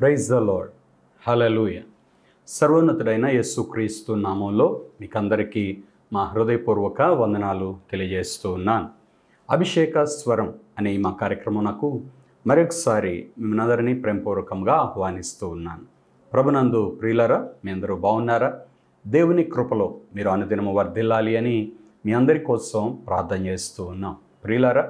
Praise the lord. హల్లెలూయా. సర్వోన్నతుడైన యేసుక్రీస్తు నామంలో మీకందరికీ మా హృదయపూర్వక వందనాలు తెలియజేస్తూ ఉన్నాను. అభిషేక స్వరం అనే మా కార్యక్రమంకు మరొకసారి మిమ్మల్ని ప్రేమపూర్వకంగా ఆహ్వానిస్తూ ఉన్నాను. ప్రభునందు ప్రియులారా, మీ అందరూ బాగున్నారా? దేవుని కృపలో మీరు అనుదినము వర్ధిల్లాలి అని మీ అందరి కోసం ప్రార్థన చేస్తూ ఉన్నాం. ప్రియులారా,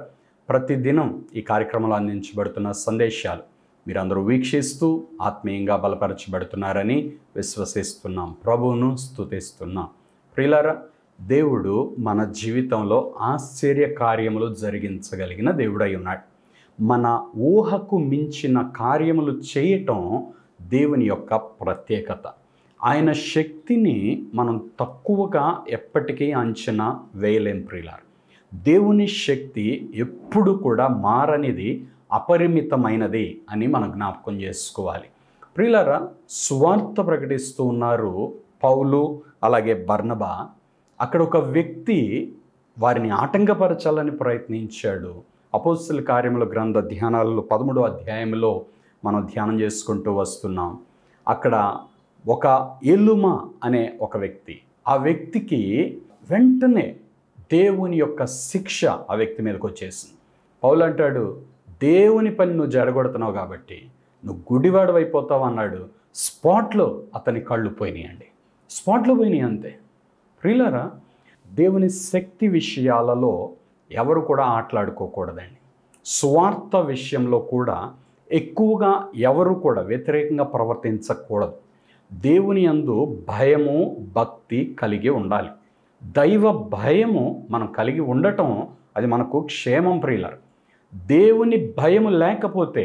ప్రతిదినం ఈ కార్యక్రమంలో అందించబడుతున్న సందేశాలు మీరందరూ వీక్షిస్తూ ఆత్మీయంగా బలపరచబడుతున్నారని విశ్వసిస్తున్నాం. ప్రభువును స్తుతిస్తున్నాం. ప్రియులారా, దేవుడు మన జీవితంలో ఆశ్చర్య కార్యములు జరిగించగలిగిన దేవుడై ఉన్నాడు. మన ఊహకు మించిన కార్యములు చేయటం దేవుని యొక్క ప్రత్యేకత. ఆయన శక్తిని మనం తక్కువగా ఎప్పటికీ అంచనా వేయలేం. ప్రియులారా, దేవుని శక్తి ఎప్పుడు కూడా మారనిది, అపరిమితమైనది అని మనం జ్ఞాపకం చేసుకోవాలి. ప్రియులారా, సువార్త ప్రకటిస్తూ ఉన్నారు పౌలు అలాగే బర్నబా. అక్కడ ఒక వ్యక్తి వారిని ఆటంకపరచాలని ప్రయత్నించాడు. అపోస్తలుల కార్యముల గ్రంథ ధ్యానాలలో 13వ అధ్యాయంలో మనం ధ్యానం చేసుకుంటూ వస్తున్నాం. అక్కడ ఒక ఎలుమ అనే ఒక వ్యక్తి, ఆ వ్యక్తికి వెంటనే దేవుని యొక్క శిక్ష ఆ వ్యక్తి మీదకి వచ్చేసింది. పౌలు అంటాడు, దేవుని పని నువ్వు జడగొడుతున్నావు కాబట్టి నువ్వు గుడివాడు అయిపోతావు అన్నాడు. స్పాట్లో అతని కళ్ళు పోయినాయండి. స్పాట్లో పోయినాయి అంతే. ప్రియులారా, దేవుని శక్తి విషయాలలో ఎవరు కూడా ఆటలాడుకోకూడదండి. సువార్త విషయంలో కూడా ఎక్కువగా ఎవరు కూడా వ్యతిరేకంగా ప్రవర్తించకూడదు. దేవుని యందు భయము భక్తి కలిగి ఉండాలి. దైవ భయము మనం కలిగి ఉండటం అది మనకు క్షేమం. ప్రియులారా, దేవుని భయము లేకపోతే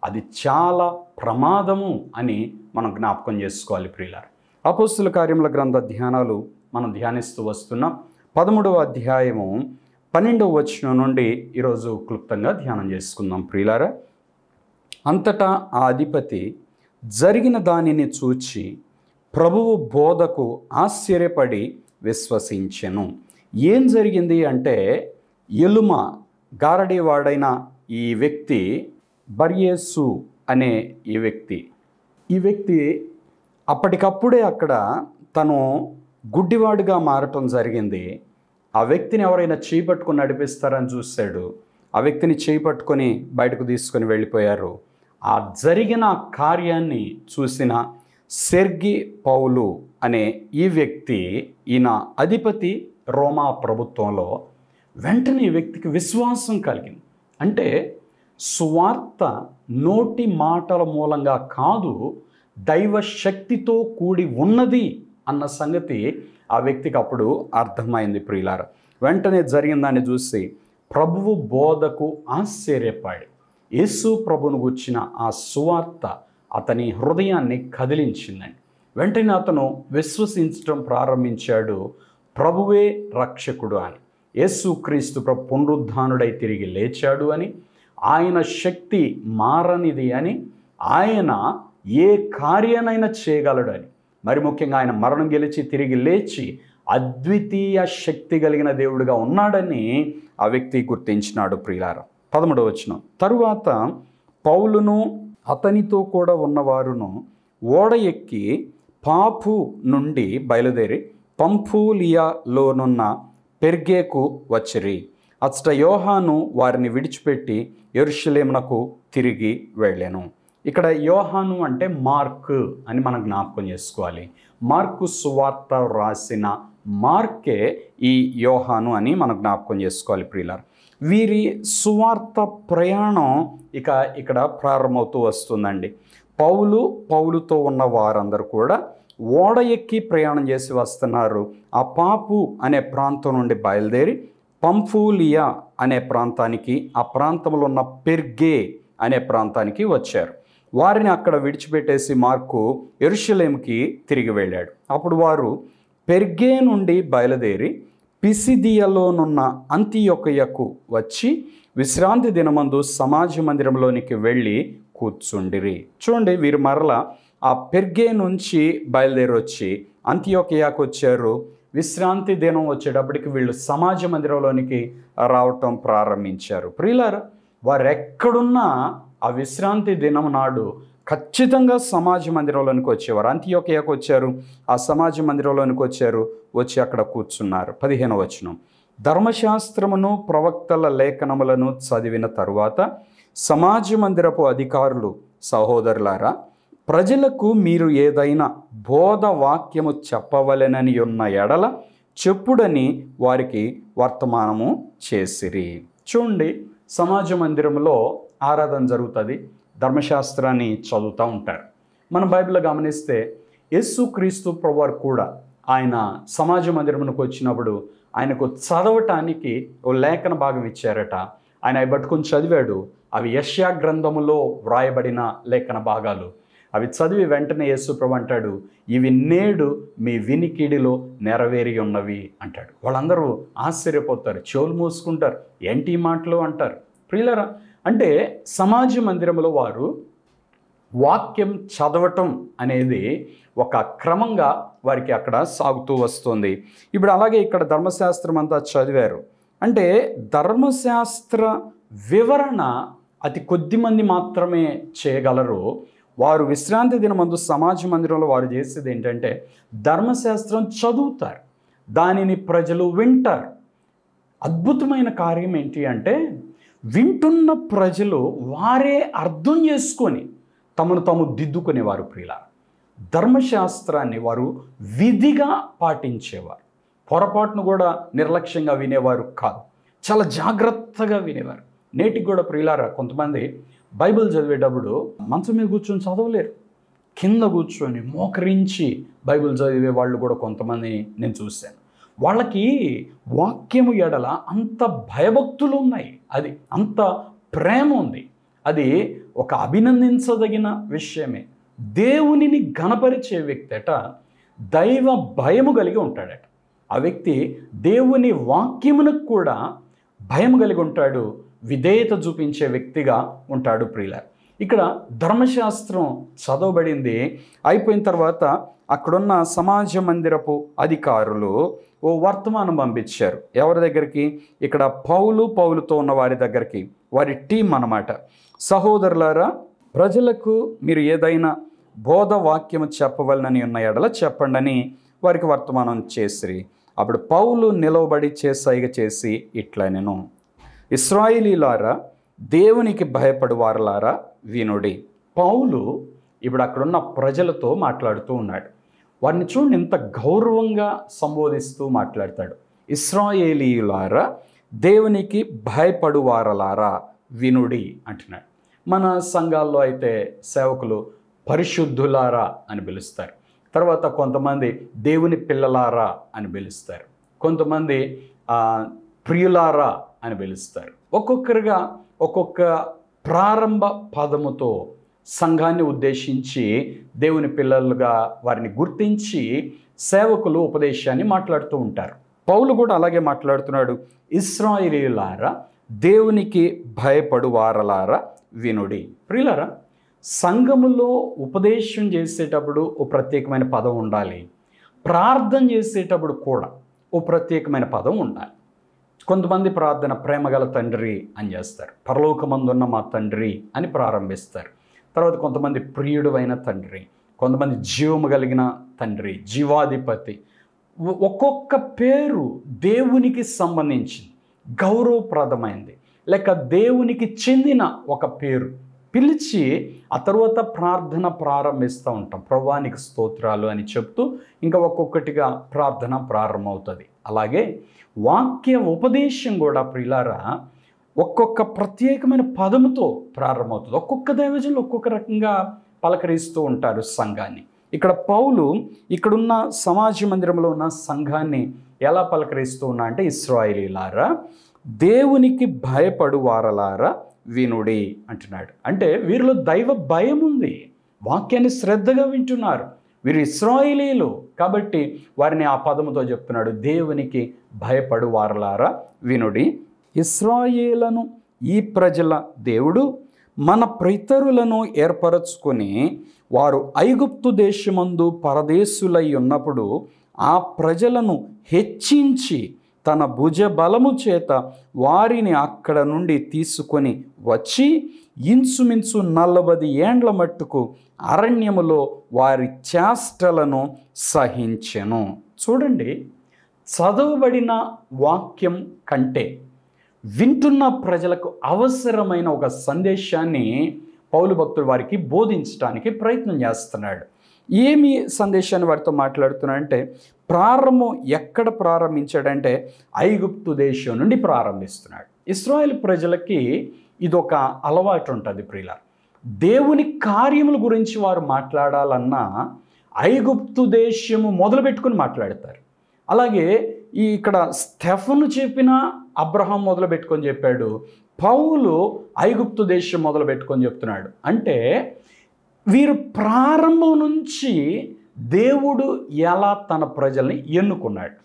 అది చాలా ప్రమాదము అని మనం జ్ఞాపకం చేసుకోవాలి. ప్రియులారా, అపోస్తలుల కార్యముల గ్రంథ ధ్యానాలు మనం ధ్యానిస్తూ వస్తున్నాం. 13వ అధ్యాయము 12వ వచనం నుండి ఈరోజు క్లుప్తంగా ధ్యానం చేసుకుందాం. ప్రియులారా, అంతటా ఆ అధిపతి జరిగిన దానిని చూచి ప్రభువు బోధకు ఆశ్చర్యపడి విశ్వసించెను. ఏం జరిగింది అంటే, ఎలుమ గారడీవాడైన ఈ వ్యక్తి, బర్యేసు అనే ఈ వ్యక్తి అప్పటికప్పుడే అక్కడ తను గుడ్డివాడుగా మారటం జరిగింది. ఆ వ్యక్తిని ఎవరైనా చేపట్టుకొని నడిపిస్తారని చూశాడు. ఆ వ్యక్తిని చేపట్టుకొని బయటకు తీసుకొని వెళ్ళిపోయారు. ఆ జరిగిన కార్యాన్ని చూసిన సెర్గి పౌలు అనే ఈ వ్యక్తి, ఈయన అధిపతి రోమా ప్రభుత్వంలో, వెంటనే ఈ వ్యక్తికి విశ్వాసం కలిగింది. అంటే సువార్త నోటి మాటల మూలంగా కాదు, దైవ శక్తితో కూడి ఉన్నది అన్న సంగతి ఆ వ్యక్తికి అప్పుడు అర్థమైంది. ప్రియులారా, వెంటనే జరిగిన దాన్ని చూసి ప్రభువు బోధకు ఆశ్చర్యపడి యేసు ప్రభువును గుర్చిన ఆ సువార్త అతని హృదయాన్ని కదిలించిందండి. వెంటనే అతను విశ్వసించడం ప్రారంభించాడు, ప్రభువే రక్షకుడు అని, యేసుక్రీస్తు ప్రభు పునరుద్ధానుడై తిరిగి లేచాడు అని, ఆయన శక్తి మారనిది అని, ఆయన ఏ కార్యానైనా చేయగలడు అని, మరి ముఖ్యంగా ఆయన మరణం గెలిచి తిరిగి లేచి అద్వితీయ శక్తి కలిగిన దేవుడిగా ఉన్నాడని ఆ వ్యక్తి గుర్తించినాడు. ప్రియులారా, 13వ వచనం, తరువాత పౌలును అతనితో కూడా ఉన్నవారును ఓడ ఎక్కి పాపు నుండి బయలుదేరి పంఫూలియాలోనున్న పెర్గేకు వచ్చిరి. అచ్చట యోహాను వారిని విడిచిపెట్టి యెరూషలేమునకు తిరిగి వెళ్ళాను. ఇక్కడ యోహాను అంటే మార్కు అని మనం జ్ఞాపకం చేసుకోవాలి. మార్కు సువార్త రాసిన మార్కే ఈ యోహాను అని మనం జ్ఞాపకం చేసుకోవాలి. ప్రియులారా, వీరి సువార్త ప్రయాణం ఇక్కడ ప్రారంభమవుతూ వస్తుందండి. పౌలుతో ఉన్న వారందరూ కూడా ఓడ ఎక్కి ప్రయాణం చేసి వస్తున్నారు. ఆ పాపు అనే ప్రాంతం నుండి బయలుదేరి పంఫూలియా అనే ప్రాంతానికి, ఆ ప్రాంతంలో ఉన్న పెర్గే అనే ప్రాంతానికి వచ్చారు. వారిని అక్కడ విడిచిపెట్టేసి మార్కు యెరూషలేముకి తిరిగి వెళ్ళాడు. అప్పుడు వారు పెర్గే నుండి బయలుదేరి పిసిదియలోనున్న అంతియొకయకు వచ్చి విశ్రాంతి దినమందు సమాజ మందిరంలోనికి వెళ్ళి కూర్చుండిరి. చూడండి, వీరు మరలా ఆ పెర్గే నుంచి బయలుదేరి వచ్చి అంతియొకయాకు వచ్చారు. విశ్రాంతి దినం వచ్చేటప్పటికి వీళ్ళు సమాజ మందిరంలోనికి రావటం ప్రారంభించారు. ప్రియులారా, వారు ఎక్కడున్నా ఆ విశ్రాంతి దినం నాడు ఖచ్చితంగా సమాజ మందిరంలోనికి వచ్చేవారు. అంతియోకియాకు వచ్చారు, ఆ సమాజ మందిరంలోనికి వచ్చారు, వచ్చి అక్కడ కూర్చున్నారు. 15వ వచనం, ధర్మశాస్త్రమును ప్రవక్తల లేఖనములను చదివిన తరువాత సమాజ మందిరపు అధికారులు, సహోదరులారా, ప్రజలకు మీరు ఏదైనా బోధ వాక్యము చెప్పవలెనని ఉన్న ఎడల చెప్పుడని వారికి వర్తమానము చేసిరి. చూడండి, సమాజ మందిరంలో ఆరాధన జరుగుతుంది, ధర్మశాస్త్రాన్ని చదువుతూ ఉంటారు. మన బైబిల్లో గమనిస్తే యేసుక్రీస్తు ప్రభువారు కూడా ఆయన సమాజ మందిరమునకు వచ్చినప్పుడు ఆయనకు చదవటానికి ఓ లేఖన భాగం ఇచ్చారట. ఆయన అవి పట్టుకొని చదివాడు. అవి యెషయా గ్రంథములో వ్రాయబడిన లేఖన భాగాలు. అవి చదివి వెంటనే యేసు ప్రభు అంటాడు, ఇవి నేడు మీ వినికిడిలో నెరవేరి ఉన్నవి అంటాడు. వాళ్ళందరూ ఆశ్చర్యపోతారు, చెవులు మూసుకుంటారు, ఏంటి మాటలు అంటారు. ప్రియులారా, అంటే సమాజ మందిరంలో వారు వాక్యం చదవటం అనేది ఒక క్రమంగా వారికి అక్కడ సాగుతూ వస్తుంది. ఇప్పుడు అలాగే ఇక్కడ ధర్మశాస్త్రం అంతా చదివారు. అంటే ధర్మశాస్త్ర వివరణ అతి కొద్ది మంది మాత్రమే చేయగలరు. వారు విశ్రాంతి దినమందు సమాజ మందిరంలో వారు చేసేది ఏంటంటే ధర్మశాస్త్రం చదువుతారు, దానిని ప్రజలు వింటారు. అద్భుతమైన కార్యం ఏంటి అంటే వింటున్న ప్రజలు వారే అర్థం చేసుకొని తమను తాము దిద్దుకునేవారు. ప్రియుల, ధర్మశాస్త్రాన్ని వారు విధిగా పాటించేవారు. పొరపాటును కూడా నిర్లక్ష్యంగా వినేవారు కాదు, చాలా జాగ్రత్తగా వినేవారు. నేటికి కూడా ప్రియులారా, కొంతమంది బైబిల్ చదివేటప్పుడు మంచం మీద కూర్చొని చదవలేరు, కింద కూర్చొని మోకరించి బైబిల్ చదివే వాళ్ళు కూడా కొంతమంది నేను చూశాను. వాళ్ళకి వాక్యము ఎడల అంత భయభక్తులు ఉన్నాయి, అది అంత ప్రేమ ఉంది. అది ఒక అభినందించదగిన విషయమే. దేవునిని ఘనపరిచే వ్యక్తి అట దైవ భయము కలిగి ఉంటాడట. ఆ వ్యక్తి దేవుని వాక్యమునకు కూడా భయం కలిగి ఉంటాడు, విధేయత చూపించే వ్యక్తిగా ఉంటాడు. ప్రియుల, ఇక్కడ ధర్మశాస్త్రం చదవబడింది. అయిపోయిన తర్వాత అక్కడున్న సమాజ మందిరపు అధికారులు ఓ వర్తమానం పంపించారు. ఎవరి దగ్గరికి? ఇక్కడ పౌలుతో ఉన్న వారి దగ్గరికి, వారి టీం అన్నమాట. సహోదరులారా, ప్రజలకు మీరు ఏదైనా బోధ వాక్యము చెప్పవలనని ఉన్న ఎడల చెప్పండి అని వారికి వర్తమానం చేసిరి. అప్పుడు పౌలు నిలవబడి సైగ చేసి ఇట్లా, నేను ఇశ్రాయేలీయులారా, దేవునికి భయపడు వారలారా వినుడి. పౌలు ఇప్పుడు అక్కడున్న ప్రజలతో మాట్లాడుతూ ఉన్నాడు. వారిని చూడండి, ఎంత గౌరవంగా సంబోధిస్తూ మాట్లాడతాడు. ఇశ్రాయేలీయులారా, దేవునికి భయపడు వారలారా వినుడి అంటున్నాడు. మన సంఘాల్లో అయితే సేవకులు పరిశుద్ధులారా అని పిలుస్తారు. తర్వాత కొంతమంది దేవుని పిల్లలారా అని పిలుస్తారు, కొంతమంది ప్రియులారా అని పిలుస్తారు. ఒక్కొక్కరుగా ఒక్కొక్క ప్రారంభ పదముతో సంఘాన్ని ఉద్దేశించి దేవుని పిల్లలుగా వారిని గుర్తించి సేవకులు ఉపదేశాన్ని మాట్లాడుతూ ఉంటారు. పౌలు కూడా అలాగే మాట్లాడుతున్నాడు. ఇశ్రాయేలీయులారా, దేవునికి భయపడు వారలారా వినుడి. ప్రియులారా, సంఘములో ఉపదేశం చేసేటప్పుడు ఓ ప్రత్యేకమైన పదం ఉండాలి, ప్రార్థన చేసేటప్పుడు కూడా ఓ ప్రత్యేకమైన పదం ఉండాలి. కొంతమంది ప్రార్థన ప్రేమగల తండ్రి అని చేస్తారు, పరలోకమందున్న మా తండ్రి అని ప్రారంభిస్తారు. తర్వాత కొంతమంది ప్రియుడు అయిన తండ్రి, కొంతమంది జీవము కలిగిన తండ్రి, జీవాధిపతి. ఒక్కొక్క పేరు దేవునికి సంబంధించింది, గౌరవప్రదమైంది, లేక దేవునికి చెందిన ఒక పేరు పిలిచి ఆ తర్వాత ప్రార్థన ప్రారంభిస్తూ ఉంటాం. ప్రభువానికి స్తోత్రాలు అని చెప్తూ ఇంకా ఒక్కొక్కటిగా ప్రార్థన ప్రారంభమవుతుంది. అలాగే వాక్య ఉపదేశం కూడా ప్రియులారా ఒక్కొక్క ప్రత్యేకమైన పదముతో ప్రారంభమవుతుంది. ఒక్కొక్క దైవజనులు ఒక్కొక్క రకంగా పలకరిస్తూ ఉంటారు సంఘాన్ని. ఇక్కడ పౌలు ఇక్కడున్న సమాజ మందిరంలో ఉన్న సంఘాన్ని ఎలా పలకరిస్తూ ఉన్నా అంటే, ఇశ్రాయేలీయులారా, దేవునికి భయపడు వారలారా వినుడి అంటున్నాడు. అంటే వీరిలో దైవ భయం ఉంది, వాక్యాన్ని శ్రద్ధగా వింటున్నారు, వీరు ఇశ్రాయేలీయులు కాబట్టి వారిని ఆ పదముతో చెప్తున్నాడు, దేవునికి భయపడు వారలారా వినుడి. ఇశ్రాయేలును ఈ ప్రజల దేవుడు మన పితరులను ఏర్పరచుకొని వారు ఐగుప్తు దేశమందు పరదేశులై ఉన్నప్పుడు ఆ ప్రజలను హెచ్చించి తన భుజ బలము చేత వారిని అక్కడ నుండి తీసుకొని వచ్చి ఇంచుమించు 40 ఏండ్ల మట్టుకు అరణ్యములో వారి చేష్టలను సహించెను. చూడండి, చదవబడిన వాక్యం కంటే వింటున్న ప్రజలకు అవసరమైన ఒక సందేశాన్ని పౌలు భక్తుడు వారికి బోధించడానికి ప్రయత్నం చేస్తున్నాడు. ఏమి సందేశాన్ని వారితో మాట్లాడుతున్నాడంటే, ప్రారంభం ఎక్కడ ప్రారంభించాడంటే ఐగుప్తు దేశం నుండి ప్రారంభిస్తున్నాడు. ఇశ్రాయేలు ప్రజలకి ఇదొక అలవాటు ఉంటుంది ప్రియులారా. దేవుని కార్యముల గురించి వారు మాట్లాడాలన్నా ఐగుప్తు దేశము మొదలుపెట్టుకుని మాట్లాడతారు. అలాగే ఇక్కడ స్టెఫను చెప్పిన అబ్రహాం మొదలు పెట్టుకొని చెప్పాడు, పౌలు ఐగుప్తు దేశం మొదలు పెట్టుకొని చెప్తున్నాడు. అంటే వీరు ప్రారంభం నుంచి దేవుడు ఎలా తన ప్రజల్ని ఎన్నుకున్నాడు,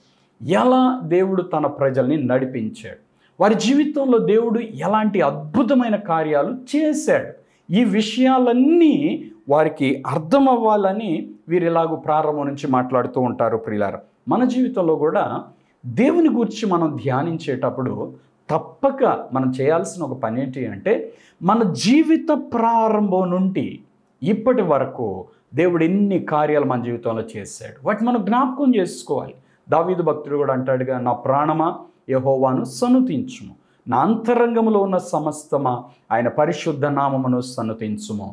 ఎలా దేవుడు తన ప్రజల్ని నడిపించాడు, వారి జీవితంలో దేవుడు ఎలాంటి అద్భుతమైన కార్యాలు చేశాడు, ఈ విషయాలన్నీ వారికి అర్థం అవ్వాలని వీరు ఇలాగూ ప్రారంభం నుంచి మాట్లాడుతూ ఉంటారు ప్రియులారా. మన జీవితంలో కూడా దేవుని గురించి మనం ధ్యానించేటప్పుడు తప్పక మనం చేయాల్సిన ఒక పని ఏంటి అంటే, మన జీవిత ప్రారంభం నుండి ఇప్పటి వరకు దేవుడు ఎన్ని కార్యాలు మన జీవితంలో చేశాడు, వాటిని మనం జ్ఞాపకం చేసుకోవాలి. దావీదు భక్తుడు కూడా అంటాడుగా, నా ప్రాణమా యెహోవాను సన్నుతించుము, నా అంతరంగములో ఉన్న సమస్తమా ఆయన పరిశుద్ధ నామమును సన్నుతించుము,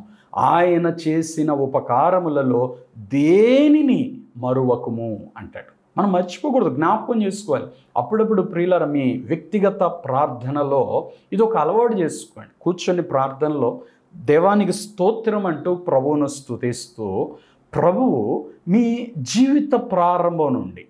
ఆయన చేసిన ఉపకారములలో దేనిని మరువకుము అంటాడు. మనం మర్చిపోకూడదు, జ్ఞాపకం చేసుకోవాలి. అప్పుడప్పుడు ప్రియులారా, మీ వ్యక్తిగత ప్రార్థనలో ఇది ఒక అలవాటు చేసుకోండి. కూర్చొని ప్రార్థనలో దేవానికి స్తోత్రం అంటూ ప్రభువును స్తుతిస్తూ, ప్రభువు మీ జీవిత ప్రారంభం నుండి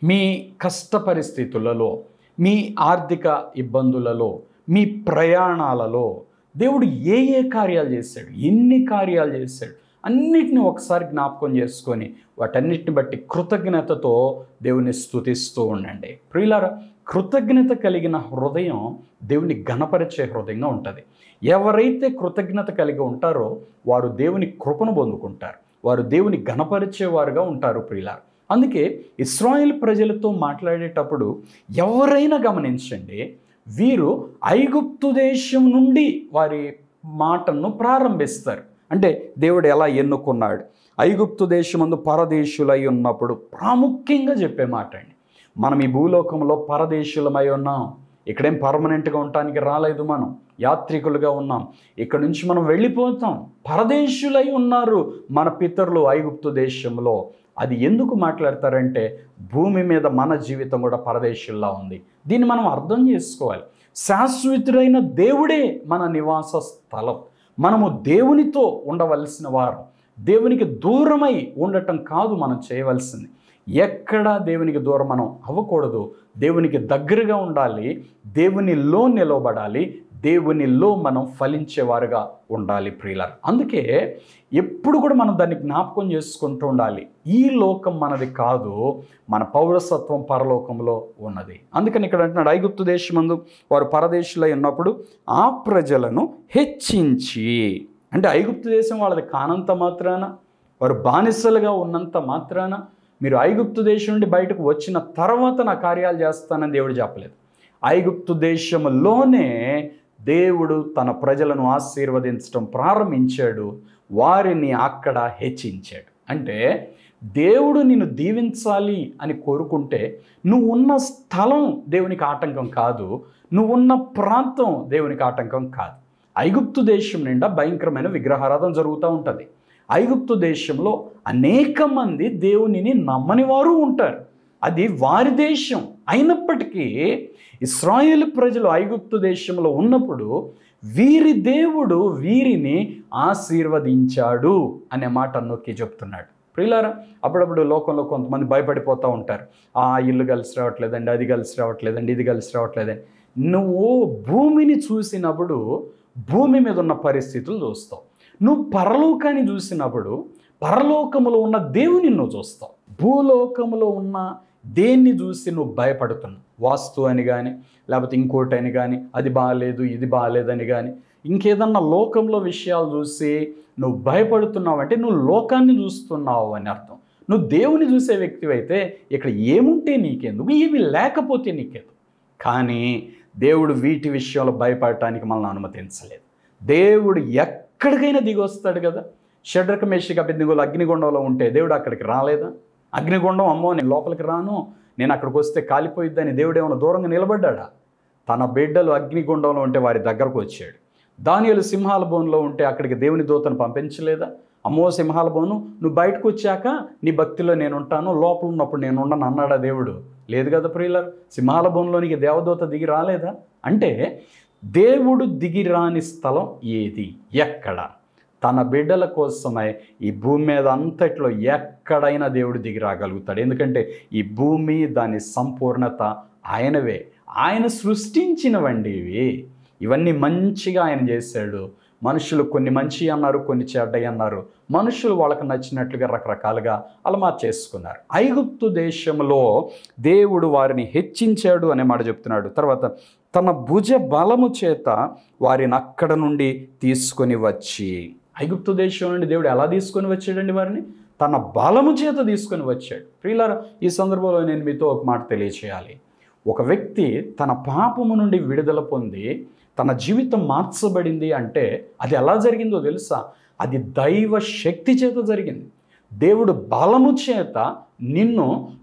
మీ కష్ట పరిస్థితులలో, మీ ఆర్థిక ఇబ్బందులలో, మీ ప్రయాణాలలో దేవుడు ఏ ఏ కార్యాలు చేశాడు, ఎన్ని కార్యాలు చేశాడు, అన్నిటిని ఒకసారి జ్ఞాపకం చేసుకొని వాటన్నిటిని బట్టి కృతజ్ఞతతో దేవుని స్తుతిస్తూ ఉండండి. ప్రియులారా, కృతజ్ఞత కలిగిన హృదయం దేవుని ఘనపరిచే హృదయంగా ఉంటుంది. ఎవరైతే కృతజ్ఞత కలిగి ఉంటారో వారు దేవుని కృపను పొందుకుంటారు, వారు దేవుని ఘనపరిచేవారుగా ఉంటారు ప్రియులారా. అందుకే ఇశ్రాయేలు ప్రజలతో మాట్లాడేటప్పుడు ఎవరైనా గమనించండి, వీరు ఐగుప్తు దేశం నుండి వారి మాటను ప్రారంభిస్తారు. అంటే దేవుడు ఎలా ఎన్నుకున్నాడు, ఐగుప్తు దేశమందు పరదేశులై ఉన్నప్పుడు ప్రాముఖ్యంగా చెప్పే మాట అండి. మనం ఈ భూలోకంలో పరదేశులమై ఉన్నాం, ఇక్కడేం పర్మనెంట్గా ఉండటానికి రాలేదు, మనం యాత్రికులుగా ఉన్నాం, ఇక్కడ నుంచి మనం వెళ్ళిపోతాం. పరదేశులై ఉన్నారు మన పితరులు ఐగుప్తు దేశంలో. అది ఎందుకు మాట్లాడతారంటే, భూమి మీద మన జీవితం కూడా పరదేశుల్లా ఉంది. దీన్ని మనం అర్థం చేసుకోవాలి. శాశ్వతుడైన దేవుడే మన నివాస స్థలం. మనము దేవునితో ఉండవలసిన వారు, దేవునికి దూరమై ఉండటం కాదు మనం చేయవలసింది. ఎక్కడ దేవునికి దూరం మనం అవ్వకూడదు, దేవునికి దగ్గరగా ఉండాలి, దేవునిలో నిలవబడాలి, దేవునిలో మనం ఫలించేవారుగా ఉండాలి ప్రియులారా. అందుకే ఎప్పుడు కూడా మనం దాన్ని జ్ఞాపకం చేసుకుంటూ ఉండాలి. ఈ లోకం మనది కాదు, మన పౌరసత్వం పరలోకంలో ఉన్నది. అందుకని ఇక్కడ అంటున్నాడు, ఐగుప్తు దేశమందు వారు పరదేశులై ఉన్నప్పుడు ఆ ప్రజలను హెచ్చించి, అంటే ఐగుప్తు దేశం వాళ్ళది కానంత మాత్రాన, వారు బానిసలుగా ఉన్నంత మాత్రాన, మీరు ఐగుప్తు దేశం నుండి బయటకు వచ్చిన తర్వాత నా కార్యాలు చేస్తానని దేవుడు చెప్పలేదు. ఐగుప్తు దేశంలోనే దేవుడు తన ప్రజలను ఆశీర్వదించడం ప్రారంభించాడు, వారిని అక్కడ హెచ్చించాడు. అంటే దేవుడు నిన్ను దీవించాలి అని కోరుకుంటే నువ్వు ఉన్న స్థలం దేవునికి ఆటంకం కాదు, నువ్వు ఉన్న ప్రాంతం దేవునికి ఆటంకం కాదు. ఐగుప్తు దేశం నిండా భయంకరమైన విగ్రహారాధన జరుగుతూ ఉంటుంది. ఐగుప్తు దేశంలో అనేక మంది దేవునిని నమ్మని వారు ఉంటారు, అది వారి దేశం. అయినప్పటికీ ఇశ్రాయేలు ప్రజలు ఐగుప్తు దేశంలో ఉన్నప్పుడు వీరి దేవుడు వీరిని ఆశీర్వదించాడు అనే మాట నొక్కి చెప్తున్నాడు. ప్రియులారా, అప్పుడప్పుడు లోకంలో కొంతమంది భయపడిపోతూ ఉంటారు, ఆ ఇల్లు కలిసి రావట్లేదండి, అది కలిసి రావట్లేదండి, ఇది కలిసి రావట్లేదండి. నువ్వు భూమిని చూసినప్పుడు భూమి మీద ఉన్న పరిస్థితులు చూస్తావు, నువ్వు పరలోకాన్ని చూసినప్పుడు పరలోకములో ఉన్న దేవుని నువ్వు చూస్తావు. భూలోకములో ఉన్న దేన్ని చూసి నువ్వు భయపడుతున్నావు, వాస్తు అని కానీ, లేకపోతే ఇంకోటి అని కానీ, అది బాగాలేదు ఇది బాగాలేదని కానీ, ఇంకేదన్నా లోకంలో విషయాలు చూసి నువ్వు భయపడుతున్నావు అంటే నువ్వు లోకాన్ని చూస్తున్నావు అని అర్థం. నువ్వు దేవుని చూసే వ్యక్తి అయితే ఇక్కడ ఏముంటే నీకెందుకు, ఏమి లేకపోతే నీకెందుకు. కానీ దేవుడు వీటి విషయంలో భయపడటానికి మనల్ని అనుమతించలేదు. దేవుడు ఎక్కడికైనా దిగి వస్తాడు కదా. షడ్రక మేషక అబేద్నెగోలు అగ్నిగుండంలో ఉంటే దేవుడు అక్కడికి రాలేదా? అగ్నిగుండం, అమ్మో నేను లోపలికి రాను, నేను అక్కడికి వస్తే కాలిపోయిద్దని దేవుడు ఏమైనా దూరంగా నిలబడ్డా? తన బిడ్డలు అగ్నిగుండంలో ఉంటే వారి దగ్గరకు వచ్చాడు. దానియేలు సింహాల బోన్లో ఉంటే అక్కడికి దేవుని దూతను పంపించలేదా? అమ్మో సింహాల బోను, నువ్వు బయటకు వచ్చాక నీ భక్తిలో నేను ఉంటాను, లోపల ఉన్నప్పుడు నేను ఉండను అన్నాడా దేవుడు? లేదు కదా ప్రియులారా. సింహాల బోన్లోనికి దేవదూత దిగి రాలేదా? అంటే దేవుడు దిగి రాని స్థలం ఏది, ఎక్కడ? తన బిడ్డల కోసమై ఈ భూమి మీద అంతట్లో ఎక్కడైనా దేవుడు దిగి రాగలుగుతాడు. ఎందుకంటే ఈ భూమి, దాని సంపూర్ణత ఆయనవే. ఆయన సృష్టించినవండి ఇవన్నీ మంచిగా ఆయన చేశాడు. మనుషులు కొన్ని మంచి అన్నారు, కొన్ని చెడ్డయి అన్నారు. మనుషులు వాళ్ళకు నచ్చినట్లుగా రకరకాలుగా అలా మార్చేసుకున్నారు. ఐగుప్తు దేశంలో దేవుడు వారిని హెచ్చించాడు అనే మాట చెప్తున్నాడు. తర్వాత తన భుజ బలము చేత వారిని అక్కడ నుండి తీసుకొని వచ్చి, ఐగుప్తు దేశం నుండి దేవుడు ఎలా తీసుకొని వచ్చాడండి వారిని? తన బలము చేత తీసుకొని వచ్చాడు. ప్రియులారా, ఈ సందర్భంలో నేను మీతో ఒక మాట తెలియచేయాలి. ఒక వ్యక్తి తన పాపము నుండి విడుదల పొంది తన జీవితం మార్చబడింది అంటే అది ఎలా జరిగిందో తెలుసా? అది దైవ శక్తి చేత జరిగింది. దేవుడు బలము చేత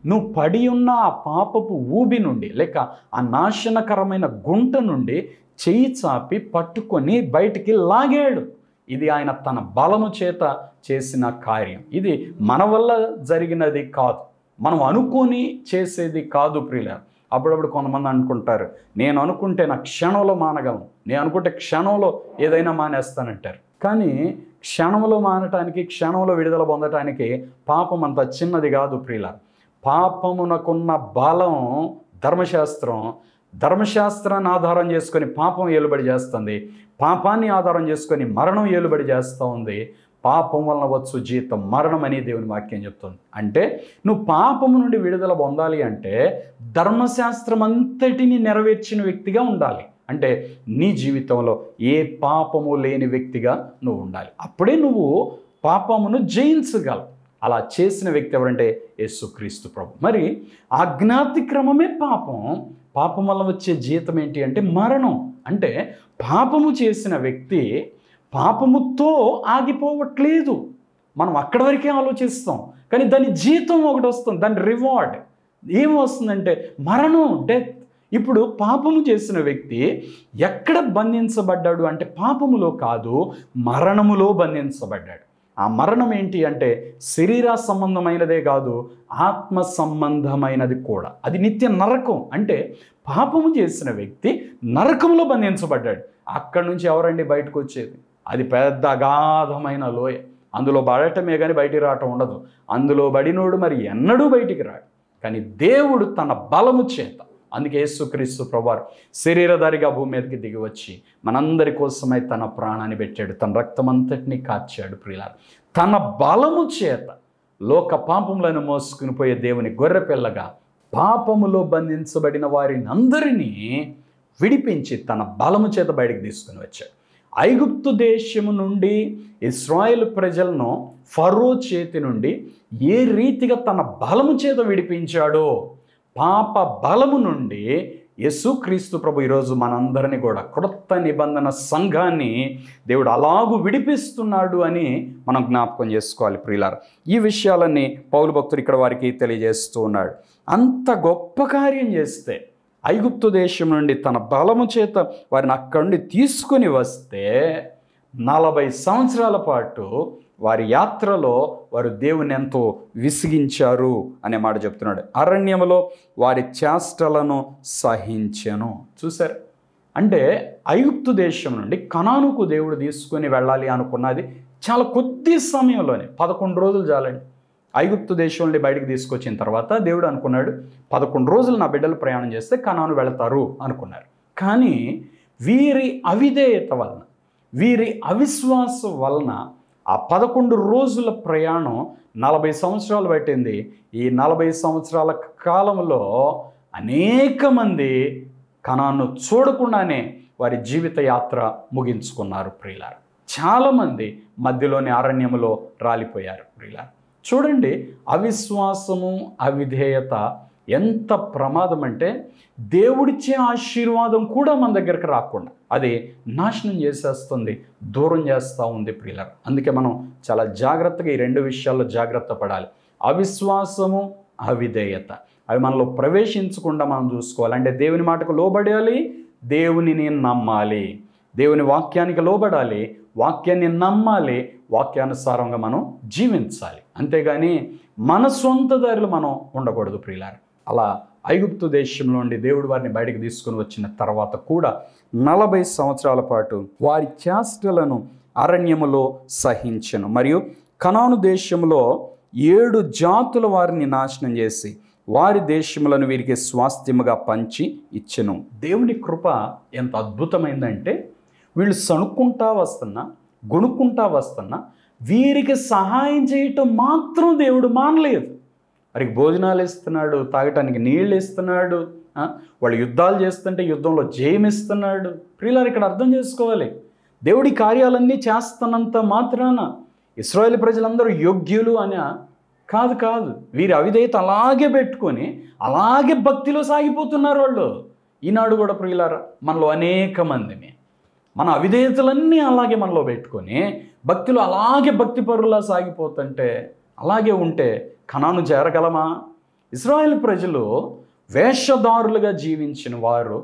నువ్వు పడి ఉన్న ఆ పాపపు ఊబి నుండి, లేక ఆ నాశనకరమైన గుంట నుండి చెయ్యి చాపి పట్టుకొని బయటికి లాగాడు. ఇది ఆయన తన బలము చేత చేసిన కార్యం. ఇది మన వల్ల జరిగినది కాదు, మనం అనుకొని చేసేది కాదు ప్రియులారా. అప్పుడప్పుడు కొంతమంది అనుకుంటారు, నేను అనుకుంటే నా క్షణంలో మానగలను, నేను అనుకుంటే క్షణంలో ఏదైనా మానేస్తానంటారు. కానీ క్షణంలో మానటానికి, క్షణంలో విడుదల పొందటానికి పాపం అంత చిన్నది కాదు ప్రియులారా. పాపమునకున్న బలం ధర్మశాస్త్రాన్ని ఆధారం చేసుకొని పాపం ఏలుబడి చేస్తుంది, పాపాన్ని ఆధారం చేసుకొని మరణం ఏలుబడి చేస్తూ ఉంది. పాపం వలన వచ్చు జీతం మరణం అని దేవుని వాక్యం చెప్తుంది. అంటే నువ్వు పాపము నుండి విడుదల పొందాలి అంటే ధర్మశాస్త్రం అంతటిని నెరవేర్చిన వ్యక్తిగా ఉండాలి. అంటే నీ జీవితంలో ఏ పాపము లేని వ్యక్తిగా నువ్వు ఉండాలి. అప్పుడే నువ్వు పాపమును జయించగలవు. అలా చేసిన వ్యక్తి ఎవరంటే యేసుక్రీస్తు ప్రభు. మరి అజ్ఞాతిక్రమమే పాపం వల్ల వచ్చే జీతం ఏంటి అంటే మరణం. అంటే పాపము చేసిన వ్యక్తి పాపముతో ఆగిపోవట్లేదు. మనం అక్కడి వరకే ఆలోచిస్తాం, కానీ దాని జీతం ఒకటి వస్తుంది, దాని రివార్డ్ ఏం వస్తుందంటే మరణం, డెత్. ఇప్పుడు పాపము చేసిన వ్యక్తి ఎక్కడ బంధించబడ్డాడు అంటే పాపములో కాదు, మరణములో బంధించబడ్డాడు. ఆ మరణం ఏంటి అంటే శరీర సంబంధమైనదే కాదు, ఆత్మ సంబంధమైనది కూడా. అది నిత్య నరకం. అంటే పాపము చేసిన వ్యక్తి నరకంలో బంధించబడ్డాడు. అక్కడి నుంచి ఎవరండి బయటకు వచ్చేది? అది పెద్ద అగాధమైన లోయ. అందులో పడటమే కానీ బయటికి రావటం ఉండదు. అందులో పడినోడు మరి ఎన్నడూ బయటికి రాడు. కానీ దేవుడు తన బలము చేత, అందుకే యేసుక్రీస్తు ప్రభువారు శరీరధారిగా భూమి మీదకి దిగి వచ్చి మనందరి కోసమై తన ప్రాణాన్ని పెట్టాడు, తన రక్తమంతటిని కార్చాడు. ప్రియులారా, తన బలము చేత లోక పాపములను మోసుకుని పోయే దేవుని గొర్రెపిల్లగా పాపములో బంధించబడిన వారిని అందరినీ విడిపించి తన బలము చేత బయటికి తీసుకుని వచ్చాడు. ఐగుప్తు దేశము నుండి ఇశ్రాయేలు ప్రజలను ఫరో చేతి నుండి ఏ రీతిగా తన బలము చేత విడిపించాడో, పాప బలము నుండి యేసుక్రీస్తు ప్రభు ఈరోజు మనందరినీ కూడా క్రొత్త నిబంధన సంఘాన్ని దేవుడు అలాగూ విడిపిస్తున్నాడు అని మనం జ్ఞాపకం చేసుకోవాలి ప్రియులారా. ఈ విషయాలన్నీ పౌలు భక్తుడు ఇక్కడ వారికి తెలియజేస్తూ ఉన్నాడు. అంత గొప్ప కార్యం చేస్తే ఐగుప్తు దేశం నుండి తన బలము చేత వారిని అక్కడి నుండి తీసుకొని వస్తే 40 సంవత్సరాల పాటు వారి యాత్రలో వారు దేవుని ఎంతో విసిగించారు అనే మాట చెప్తున్నాడు. అరణ్యములో వారి చేష్టలను సహించెను. చూసారు, అంటే ఐగుప్తు దేశం నుండి కనానుకు దేవుడు తీసుకొని వెళ్ళాలి అనుకున్నది చాలా కొద్ది సమయంలోనే, 11 రోజులు చాలండి. ఐగుప్తు దేశం నుండి బయటికి తీసుకొచ్చిన తర్వాత దేవుడు అనుకున్నాడు 11 రోజులు నా బిడ్డలు ప్రయాణం చేస్తే కనాను వెళతారు అనుకున్నారు. కానీ వీరి అవిధేయత వలన, వీరి అవిశ్వాసం వలన ఆ 11 రోజుల ప్రయాణం 40 సంవత్సరాలు పట్టింది. ఈ 40 సంవత్సరాల కాలంలో అనేక మంది కనాను చూడకుండానే వారి జీవిత యాత్ర ముగించుకున్నారు ప్రియులారా. చాలామంది మధ్యలోని అరణ్యములో రాలిపోయారు ప్రియులారా. చూడండి, అవిశ్వాసము, అవిధేయత ఎంత ప్రమాదం అంటే దేవుడిచ్చే ఆశీర్వాదం కూడా మన దగ్గరికి రాకుండా అది నాశనం చేసేస్తుంది, దూరం చేస్తూ ఉంది ప్రియులారా. అందుకే మనం చాలా జాగ్రత్తగా ఈ రెండు విషయాల్లో జాగ్రత్త పడాలి. అవిశ్వాసము, అవిధేయత అవి మనలో ప్రవేశించకుండా మనం చూసుకోవాలి. అంటే దేవుని మాటకు లోబడాలి, దేవునిని నమ్మాలి, దేవుని వాక్యానికి లోబడాలి, వాక్యాన్ని నమ్మాలి, వాక్యానుసారంగా మనం జీవించాలి. అంతేగాని మన సొంత దారిలో మనం ఉండకూడదు ప్రియులారా. అలా ఐగుప్తు దేశంలో నుండి దేవుడు వారిని బయటకు తీసుకుని వచ్చిన తర్వాత కూడా 40 సంవత్సరాల పాటు వారి చేష్టలను అరణ్యములో సహించెను. మరియు కనాను దేశంలో 7 జాతుల వారిని నాశనం చేసి వారి దేశములను వీరికి స్వాస్థ్యముగా పంచి ఇచ్చెను. దేవుని కృప ఎంత అద్భుతమైందంటే వీళ్ళు సణుక్కుంటా వస్తున్నా, గొణుక్కుంటా వస్తున్నా వీరికి సహాయం చేయటం మాత్రం దేవుడు మానలేదు. వారికి భోజనాలు ఇస్తున్నాడు, తాగటానికి నీళ్ళు ఇస్తున్నాడు, వాళ్ళు యుద్ధాలు చేస్తుంటే యుద్ధంలో జయమిస్తున్నాడు. ప్రియులారు, ఇక్కడ అర్థం చేసుకోవాలి, దేవుడి కార్యాలన్నీ చేస్తున్నంత మాత్రాన ఇశ్రాయేలు ప్రజలందరూ యోగ్యులు అని కాదు. వీరి అవిధేయత అలాగే పెట్టుకొని అలాగే భక్తిలో సాగిపోతున్నారు వాళ్ళు. ఈనాడు కూడా ప్రియులారా మనలో అనేక మందిని మన అవిధేయతలన్నీ అలాగే మనలో పెట్టుకొని భక్తిలో అలాగే భక్తి పరులా సాగిపోతుంటే, అలాగే ఉంటే కనాను చేరగలమా? ఇశ్రాయేలు ప్రజలు వేషధారులుగా జీవించిన వారు,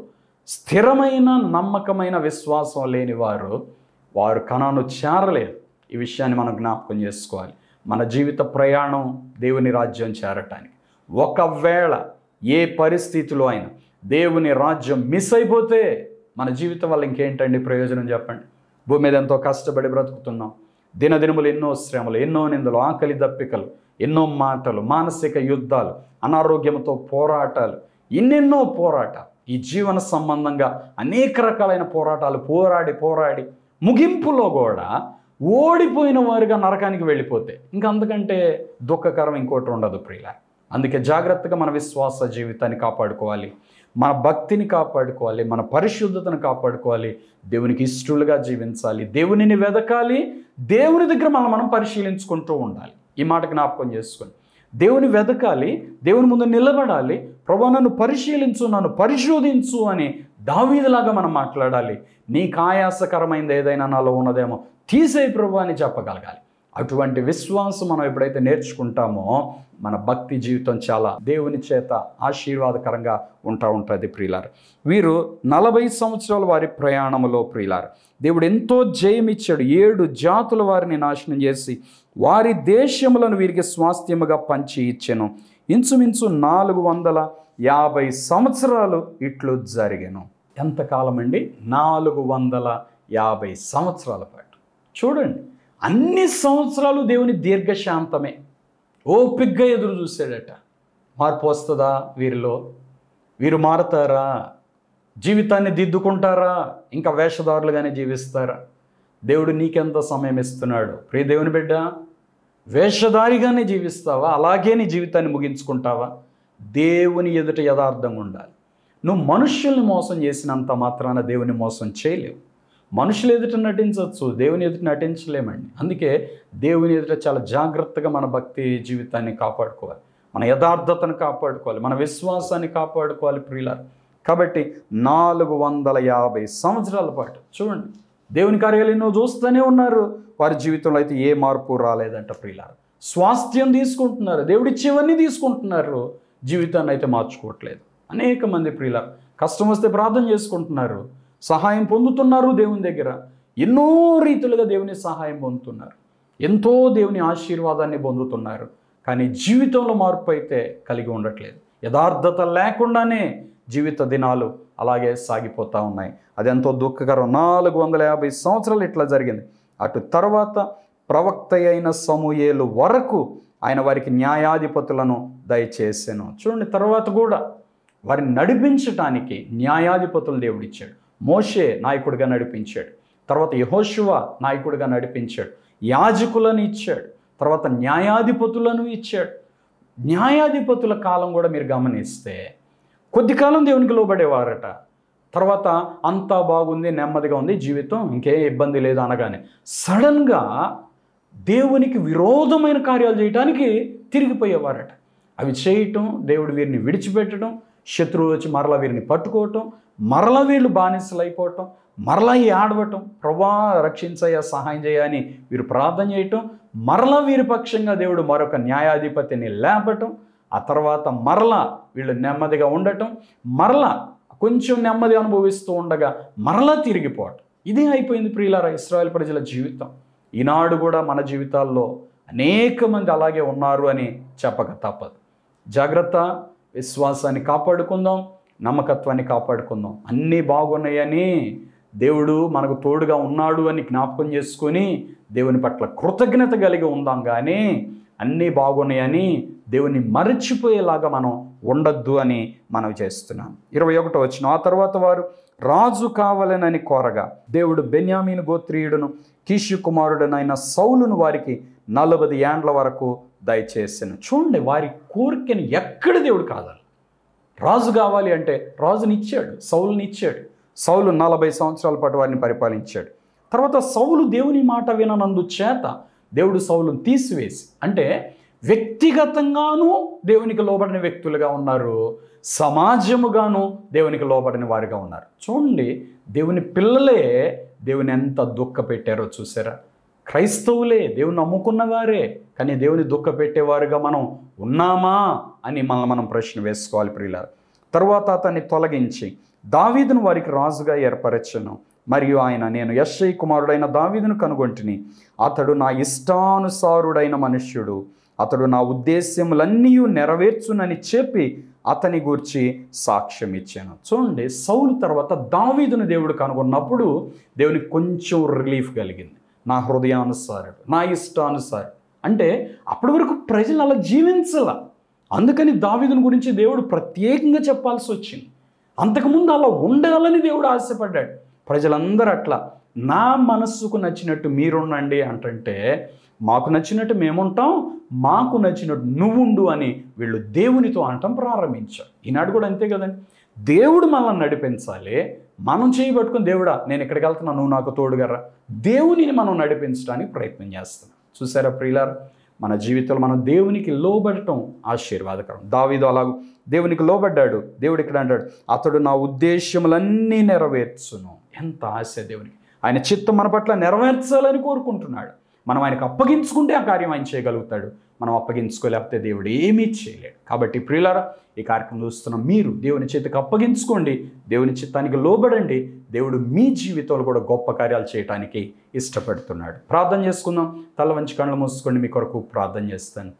స్థిరమైన నమ్మకమైన విశ్వాసం లేని వారు కనాను చేరలేదు. ఈ విషయాన్ని మనం జ్ఞాపకం చేసుకోవాలి. మన జీవిత ప్రయాణం దేవుని రాజ్యం చేరటానికి ఒకవేళ ఏ పరిస్థితిలో అయినా దేవుని రాజ్యం మిస్ అయిపోతే మన జీవితం వల్ల ఇంకేంటండి ప్రయోజనం చెప్పండి? భూమి మీద ఎంతో కష్టపడి బ్రతుకుతున్నాం, దినదినములు ఎన్నో శ్రమలు, ఎన్నో నిందలు, ఆకలి దప్పికలు, ఎన్నో మాటలు, మానసిక యుద్ధాలు, అనారోగ్యంతో పోరాటాలు, ఎన్నెన్నో పోరాటాలు, ఈ జీవన సంబంధంగా అనేక రకాలైన పోరాటాలు పోరాడి ముగింపులో కూడా ఓడిపోయిన వారుగా నరకానికి వెళ్ళిపోతే ఇంకా అంతకంటే దుఃఖకరం ఇంకోటి ఉండదు ప్రియుల. అందుకే జాగ్రత్తగా మన విశ్వాస జీవితాన్ని కాపాడుకోవాలి, మన భక్తిని కాపాడుకోవాలి, మన పరిశుద్ధతను కాపాడుకోవాలి, దేవునికి ఇష్టలుగా జీవించాలి, దేవునిని వెదకాలి, దేవుని దగ్గర మనం పరిశీలించుకుంటూ ఉండాలి. ఈ మాట జ్ఞాపకం చేసుకొని దేవుని వెదకాలి, దేవుని ముందు నిలబడాలి. ప్రభువా నన్ను పరిశీలించు, నన్ను పరిశోధించు అని దావీదులాగా మనం మాట్లాడాలి. నీకు ఆయాసకరమైనది ఏదైనా నాలో ఉన్నదేమో తీసేయి ప్రభువా అని చెప్పగలగాలి. అటువంటి విశ్వాసం మనం ఎప్పుడైతే నేర్చుకుంటామో మన భక్తి జీవితం చాలా దేవుని చేత ఆశీర్వాదకరంగా ఉంటుంది ప్రియులారు. వీరు 40 సంవత్సరాల వారి ప్రయాణంలో ప్రియులారు దేవుడు ఎంతో జయమిచ్చాడు. 7 జాతుల వారిని నాశనం చేసి వారి దేశములను వీరికి స్వాస్థ్యముగా పంచి ఇచ్చెను. ఇంచుమించు 450 సంవత్సరాలు ఇట్లు జరిగాను. ఎంతకాలం అండి? 450 సంవత్సరాల పాటు. చూడండి, అన్ని సంవత్సరాలు దేవుని దీర్ఘశాంతమే, ఓపిగ్గా ఎదురు చూశాడట. మార్పు వస్తుందా వీరిలో? వీరు మారతారా? జీవితాన్ని దిద్దుకుంటారా? ఇంకా వేషధారులుగానే జీవిస్తారా? దేవుడు నీకెంత సమయం ఇస్తున్నాడు ప్రియ దేవుని బిడ్డ? వేషధారిగానే జీవిస్తావా? అలాగే నీ జీవితాన్ని ముగించుకుంటావా? దేవుని ఎదుట యథార్థంగా ఉండాలి. నువ్వు మనుష్యుల్ని మోసం చేసినంత మాత్రాన దేవుని మోసం చేయలేవు. మనుషులు ఎదుట నటించవచ్చు, దేవుని ఎదుట నటించలేమండి. అందుకే దేవుని ఎదుట చాలా జాగ్రత్తగా మన భక్తి జీవితాన్ని కాపాడుకోవాలి, మన యథార్థతను కాపాడుకోవాలి, మన విశ్వాసాన్ని కాపాడుకోవాలి ప్రియులారు. కాబట్టి 450 సంవత్సరాల పాటు చూడండి దేవుని కార్యాలు ఎన్నో చూస్తూనే ఉన్నారు. వారి జీవితంలో అయితే ఏ మార్పు రాలేదంట ప్రియులారు. స్వాస్థ్యం తీసుకుంటున్నారు, దేవుడిచ్చేవన్నీ తీసుకుంటున్నారు, జీవితాన్ని అయితే మార్చుకోవట్లేదు. అనేక మంది ప్రియులారు కష్టం వస్తే ప్రార్థన చేసుకుంటున్నారు, సహాయం పొందుతున్నారు దేవుని దగ్గర, ఎన్నో రీతులుగా దేవుని సహాయం పొందుతున్నారు, ఎంతో దేవుని ఆశీర్వాదాన్ని పొందుతున్నారు. కానీ జీవితంలో మార్పు అయితే కలిగి ఉండట్లేదు. యథార్థత లేకుండానే జీవిత దినాలు అలాగే సాగిపోతూ ఉన్నాయి. అదెంతో దుఃఖకరం. 450 సంవత్సరాలు ఇట్లా జరిగింది. అటు తర్వాత ప్రవక్త అయిన సమూయేలు వరకు ఆయన వారికి న్యాయాధిపతులను దయచేసాను. చూడండి, తర్వాత కూడా వారిని నడిపించటానికి న్యాయాధిపతులు దేవుడిచ్చాడు. మోషే నాయకుడిగా నడిపించాడు, తర్వాత యెహోషువ నాయకుడిగా నడిపించాడు, యాజకులను ఇచ్చాడు, తర్వాత న్యాయాధిపతులను ఇచ్చాడు. న్యాయాధిపతుల కాలం కూడా మీరు గమనిస్తే కొద్ది కాలం దేవునికి లోబడేవారట. తర్వాత అంతా బాగుంది, నెమ్మదిగా ఉంది జీవితం, ఇంకే ఇబ్బంది లేదు అనగానే సడన్గా దేవునికి విరోధమైన కార్యాలు చేయడానికి తిరిగిపోయేవారట. అవి చేయటం, దేవుడు వీరిని విడిచిపెట్టడం, శత్రువు వచ్చి మరలా వీరిని పట్టుకోవటం, మరలా వీళ్ళు బానిసలు అయిపోవటం, మరలా ఏడవటం, ప్రభా రక్షించయ్యా సహాయం చేయని వీరు ప్రార్థన చేయటం, మరలా వీరి పక్షంగా దేవుడు మరొక న్యాయాధిపతిని లేపటం, ఆ తర్వాత మరలా వీళ్ళు నెమ్మదిగా ఉండటం, మరలా కొంచెం నెమ్మది అనుభవిస్తూ ఉండగా మరలా తిరిగిపోవటం. ఇదే అయిపోయింది ప్రియులారా ఇశ్రాయేలు ప్రజల జీవితం. ఈనాడు కూడా మన జీవితాల్లో అనేక మంది అలాగే ఉన్నారు అని చెప్పక తప్పదు. జాగ్రత్త, విశ్వాసాన్ని కాపాడుకుందాం, నమ్మకత్వాన్ని కాపాడుకుందాం. అన్నీ బాగున్నాయని, దేవుడు మనకు తోడుగా ఉన్నాడు అని జ్ఞాపకం చేసుకొని దేవుని పట్ల కృతజ్ఞత కలిగి ఉందాం. కానీ అన్నీ బాగున్నాయని దేవుని మరచిపోయేలాగా మనం ఉండొద్దు అని మనం చేస్తున్నాం. 21వ వచనం, ఆ తర్వాత వారు రాజు కావాలనని కోరగా దేవుడు బెన్యామీను గోత్రీయుడును కీషు కుమారుడనైన సౌలును వారికి 40 ఏండ్ల వరకు దయచేసాను. చూడండి, వారి కోరికని ఎక్కడ దేవుడు కాదాలి. రాజు కావాలి అంటే రాజునిచ్చాడు, సౌలుని ఇచ్చాడు. సౌలు 40 సంవత్సరాల పాటు వారిని పరిపాలించాడు. తర్వాత సౌలు దేవుని మాట విననందు చేత దేవుడు సౌలును తీసివేసి, అంటే వ్యక్తిగతంగానూ దేవునికి లోబడిన వ్యక్తులుగా ఉన్నారు, సమాజముగాను దేవునికి లోబడిన వారిగా ఉన్నారు. చూడండి, దేవుని పిల్లలే దేవుని ఎంత దుఃఖ పెట్టారో చూసారా. క్రైస్తవులే, దేవుని నమ్ముకున్నవారే, కానీ దేవుని దుఃఖ పెట్టేవారుగా మనం ఉన్నామా అని మనం ప్రశ్న వేసుకోవాలి ప్రియులారా. తరువాత అతన్ని తొలగించి దావీదును వారికి రాజుగా ఏర్పరచను. మరియు ఆయన, నేను యెష్షయి కుమారుడైన దావీదును కనుగొంటిని, అతడు నా ఇష్టానుసారుడైన మనుష్యుడు, అతడు నా ఉద్దేశ్యములన్నీ నెరవేర్చునని చెప్పి అతని గూర్చి సాక్ష్యం ఇచ్చాను. చూడండి, సౌలు తర్వాత దావీదును దేవుడు కనుగొన్నప్పుడు దేవునికి కొంచెం రిలీఫ్ కలిగింది. నా హృదయానుసారుడు, నా ఇష్టానుసారుడు అంటే అప్పటి వరకు ప్రజలు అలా జీవించాల. అందుకని దావీదుని గురించి దేవుడు ప్రత్యేకంగా చెప్పాల్సి వచ్చింది. అంతకుముందు అలా ఉండాలని దేవుడు ఆశపడ్డాడు. ప్రజలందరూ అట్లా నా మనస్సుకు నచ్చినట్టు మీరుండండి అంటే, మాకు నచ్చినట్టు మేముంటాం, మాకు నచ్చినట్టు నువ్వుండు అని వీళ్ళు దేవునితో అనటం ప్రారంభించారు. ఈనాడు కూడా అంతే కదండి. దేవుడు మనల్ని నడిపించాలి, మనం చేయబట్టుకుని దేవుడా నేను ఎక్కడికి వెళ్తున్నా, నువ్వు నాకు తోడుగరా, దేవునిని మనం నడిపించడానికి ప్రయత్నం చేస్తున్నాం. చూసారా ప్రియులారా, మన జీవితంలో మనం దేవునికి లోబడటం ఆశీర్వాదకరం. దావీదు అలాగూ దేవునికి లోబడ్డాడు. దేవుడు ఇక్కడ అంటాడు, అతడు నా ఉద్దేశములన్నీ నెరవేర్చును. ఎంత ఆశ దేవునికి, ఆయన చిత్తం మన పట్ల నెరవేర్చాలని కోరుకుంటున్నాడు. మనం ఆయనకు అప్పగించుకుంటే ఆ కార్యం ఆయన చేయగలుగుతాడు. మనం అప్పగించుకోలేకపోతే దేవుడు ఏమీ చేయలేడు. కాబట్టి ప్రియులారా, ఈ కార్యక్రమం చూస్తున్న మీరు దేవుని చేతికి అప్పగించుకోండి, దేవుని చిత్తానికి లోబడండి. దేవుడు మీ జీవితంలో కూడా గొప్ప కార్యాలు చేయడానికి ఇష్టపడుతున్నాడు. ప్రార్థన చేసుకుందాం. తల వంచి కళ్ళు మూసుకోండి. మీ కొరకు ప్రార్థన చేస్తాను.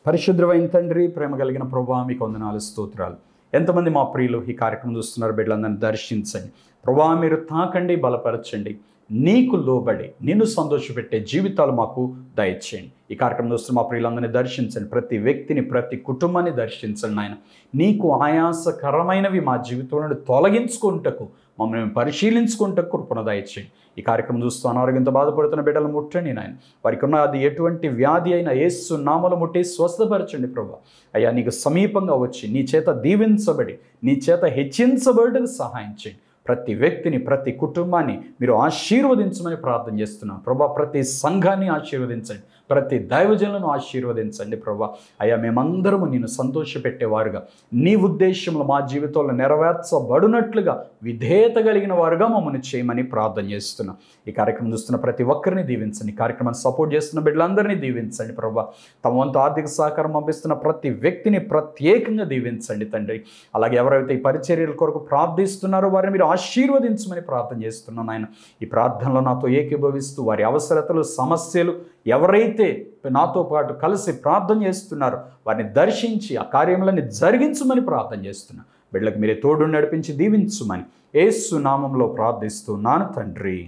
పరిశుద్ధమైన తండ్రి, ప్రేమ కలిగిన ప్రభువా, మీకు వందనాలు, స్తోత్రాలు. ఎంతమంది మా ప్రియులు ఈ కార్యక్రమం చూస్తున్నారు, బిడ్డలందరినీ దర్శించండి ప్రభువా. మీరు తాకండి, బలపరచండి. నీకు లోబడి నిన్ను సంతోషపెట్టే జీవితాలు మాకు దయచేయండి. ఈ కార్యక్రమం చూస్తున్న మా ప్రియులందరినీ దర్శించండి. ప్రతి వ్యక్తిని, ప్రతి కుటుంబాన్ని దర్శించండి నాయన. నీకు ఆయాసకరమైనవి మా జీవితంలో తొలగించుకుంటకు, మమ్మల్ని పరిశీలించుకుంటకు కృపణ దయచేయండి. ఈ కార్యక్రమం చూస్తూ అనారోగ్యంతో బాధపడుతున్న బిడ్డలు ముట్టండి నాయన. వారికి ఉన్న అది ఎటువంటి వ్యాధి అయినా యేసు నామములో ముట్టి స్వస్థపరచండి ప్రభువా. అయ్యా, నీకు సమీపంగా వచ్చి నీ చేత దీవించబడి, నీ చేత హెచ్చించబడటకు సహాయం చేయండి. ప్రతి వ్యక్తిని, ప్రతి కుటుంబాన్ని మీరు ఆశీర్వదించమని ప్రార్థన చేస్తున్నాను ప్రభా. ప్రతి సంఘాన్ని ఆశీర్వదించండి, ప్రతి దైవజనులను ఆశీర్వదించండి ప్రభా. అయ్యా, మేమందరము నిన్ను సంతోషపెట్టేవారుగా, నీ ఉద్దేశంలో మా జీవితంలో నెరవేర్చబడినట్లుగా విధేయత కలిగిన వారుగా మమ్మల్ని చేయమని ప్రార్థన చేస్తున్నాం. ఈ కార్యక్రమం చూస్తున్న ప్రతి ఒక్కరిని దీవించండి. ఈ కార్యక్రమాన్ని సపోర్ట్ చేస్తున్న బిడ్డలందరినీ దీవించండి ప్రభా. తమ వంతు ఆర్థిక సహకారం పంపిస్తున్న ప్రతి వ్యక్తిని ప్రత్యేకంగా దీవించండి తండ్రి. అలాగే ఎవరైతే ఈ పరిచర్యల కొరకు ప్రార్థిస్తున్నారో వారిని మీరు ఆశీర్వదించమని ప్రార్థన చేస్తున్నాను ఆయన. ఈ ప్రార్థనలో నాతో ఏకీభవిస్తూ వారి అవసరతలు, సమస్యలు ఎవరైతే నాతో పాటు కలిసి ప్రార్థన చేస్తున్నారో వారిని దర్శించి ఆ కార్యములని జరిగించమని ప్రార్థన చేస్తున్నా. బిడ్డలకు మీరే తోడు నడిపించి దీవించుమని యేసు నామంలో ప్రార్థిస్తున్నాను తండ్రి,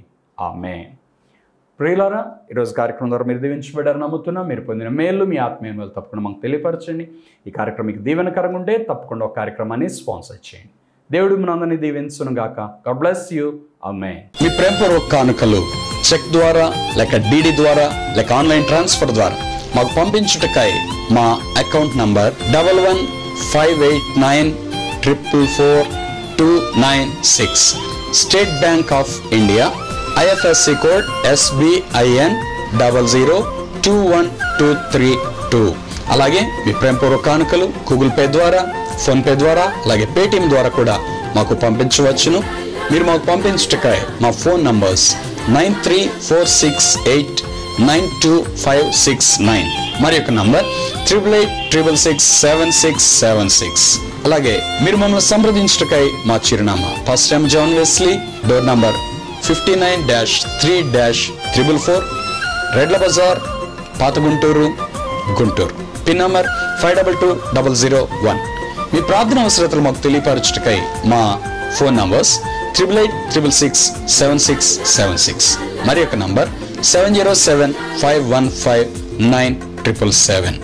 ఆమేన్. ప్రియులారా, ఈరోజు కార్యక్రమం ద్వారా మీరు దీవించబడ్డారు నమ్ముతున్నా. మీరు పొందిన మేలు, మీ ఆత్మీయ మేలు తప్పకుండా మాకు తెలియపరచండి. ఈ కార్యక్రమం మీకు దీవెనకరంగా ఉంటే తప్పకుండా ఒక కార్యక్రమాన్ని స్పాన్సర్ చేయండి. దేవుడు మనందరినీ దీవించును గాక. God bless you. ఆమేన్. మీ ప్రేమపూర్వక కానుకలు చెక్ ద్వారా, లేక డీడీ ద్వారా, లేక ఆన్లైన్ ట్రాన్స్ఫర్ ద్వారా మాకు పంపించుటకై మా account number 115894442996, state bank of India, IFSC code SBIN 00212232. అలాగే మీ ప్రేమపూర్వక కానుకలు గూగుల్ పే ద్వారా, ఫోన్పే ద్వారా, అలాగే పేటిఎం ద్వారా కూడా మాకు పంపించవచ్చును. మీరు మాకు పంపించుటకై మా ఫోన్ నంబర్స్ 9346892569, మరి యొక్క నంబర్ 8886667676. అలాగే మీరు మమ్మల్ని సంప్రదించుటకై మా చిరునామా pastor M. John Wesley, door number 59-3-444, Redla Bazar, పాత గుంటూరు, గుంటూరు. Pin number 522001. మీ ప్రార్థన అవసరతలు మాకు తెలియపరచుటకై మా ఫోన్ నంబర్స్ 8866667676, మరి యొక్క నంబర్ 7075159777.